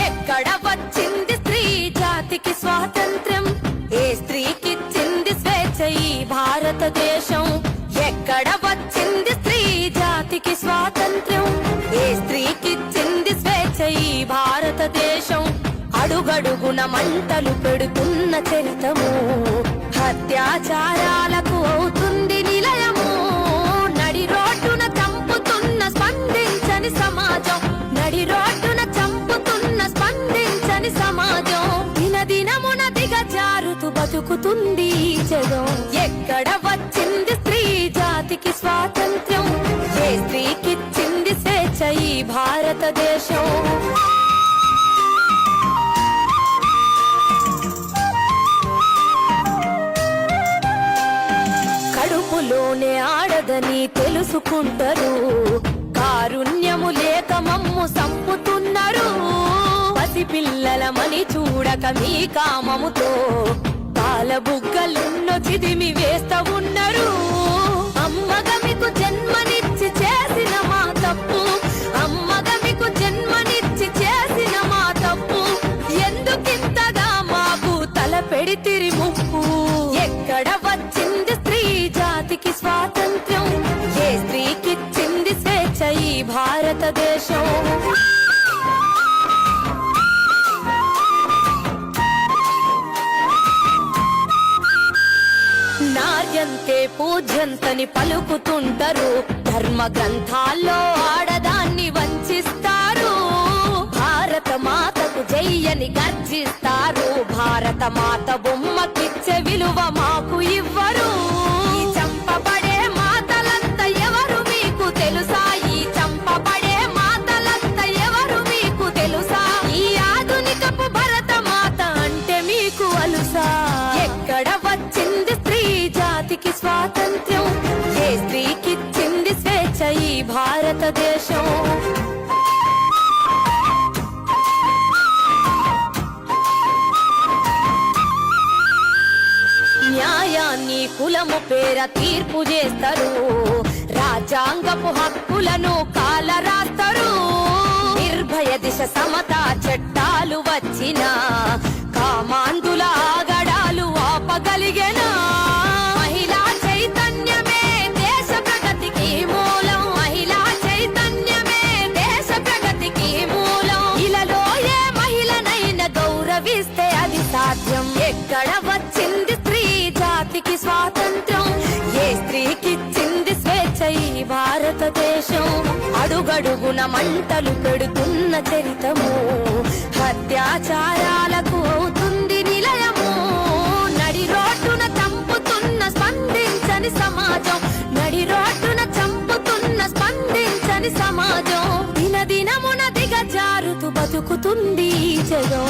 ఎక్కడ వచ్చింది స్త్రీ జాతికి స్వాతంత్ర్యం? ఏ స్త్రీకిచ్చింది స్వేచ్ఛ ఈ భారతదేశం? ఎక్కడ వచ్చింది స్త్రీ జాతికి స్వాతంత్ర్యం? ఏ స్త్రీకిచ్చింది స్వేచ్ఛ ఈ భారతదేశం? అడుగడుగున మంటలు పెడుతున్న చరితము, అత్యాచారాలకు అవుతుంది నిలయము. నడి రోడ్డున చంపుతున్న స్పందించని సమాజం, నడి రోడ్డున చంపుతున్న స్పందించని సమాజం. దినదినమున దిగజారుతూ బతుకుతుంది ఈ జగం. ఎక్కడ వచ్చింది స్త్రీ జాతికి స్వాతంత్ర్యం? ఏ స్త్రీకిచ్చింది స్వేచ్ఛ ఈ భారతదేశం? కడుపులోనే ఆడదని తెలుసుకుంటారు, కారుణ్యము లేక మమ్ము సంపుతున్నారు. పసిపిల్లలమని చూడక మీ కామముతో పాలబుగ్గలెన్నో చిదిమి వేస్తా ఉన్నారు. అమ్మగా మీకు జన్మనిచ్చి చేసిన మా తప్పు, అమ్మగా మీకు జన్మనిచ్చి చేసిన మా తప్పు. ఎందుకింతగా మాకు తల పెడితిరి ముప్పు? ఎక్కడ వచ్చింది స్త్రీ జాతికి స్వాతంత్ర్యం? ఏ స్త్రీకిచ్చింది స్వేచ్ఛ ఈ భారతదేశం? నార్యంతే పూజ్యంతని పలుకుతుంటారు, ధర్మ గ్రంథాల్లో ఆడదాన్ని వంచిస్తారు. భారత మాతకు జయ్యని గర్జిస్తారు, భారత మాత బొమ్మకిచ్చే విలువ మాకు ఇవ్వరు. ఈ చంపబడే మాతలంతా ఎవరు మీకు తెలుసా? ఈ చంపబడే మాతలంతా ఎవరు మీకు తెలుసా? ఈ ఆధునికపు భరత మాత అంటే మీకు అలుసా? ఎక్కడ వచ్చింది స్త్రీ జాతికి స్వాతంత్ర్యం? ఏ స్త్రీకిచ్చింది స్వేచ్ఛ ఈ భారతదేశం? న్యాయాన్ని కులము పేర తీర్పు చేస్తారు, రాజ్యాంగపు హక్కులను కాలరాస్తారు. నిర్భయ దిశ సమతా చట్టాలు వచ్చిన కామాంధుల ఆగడాలు ఆపగలిగేనా? మహిళా చైతన్యమే దేశ ప్రగతికి మూలం, మహిళా చైతన్యమే దేశ ప్రగతికి మూలం. ఇలాలో ఏ మహిళనైనా గౌరవిస్తే అది సాధ్యం. ఎక్కడ వచ్చింది స్త్రీ జాతికి స్వాతంత్ర్యం? ఏ స్త్రీకిచ్చింది స్వేచ్ఛ ఈ భారతదేశం? అడుగడుగున మంటలు పెడుతున్న చరితము, అత్యాచారాలకు అవుతుంది నిలయము. నడి రోడ్డున చంపుతున్న స్పందించని సమాజం, నడి రోడ్డున చంపుతున్న స్పందించని సమాజం. దినదినమున దిగజారుతూ బతుకుతుంది ఈ జగం.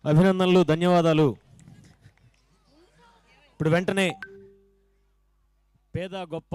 అభినందనలు, ధన్యవాదాలు. ఇప్పుడు వెంటనే పేద గొప్ప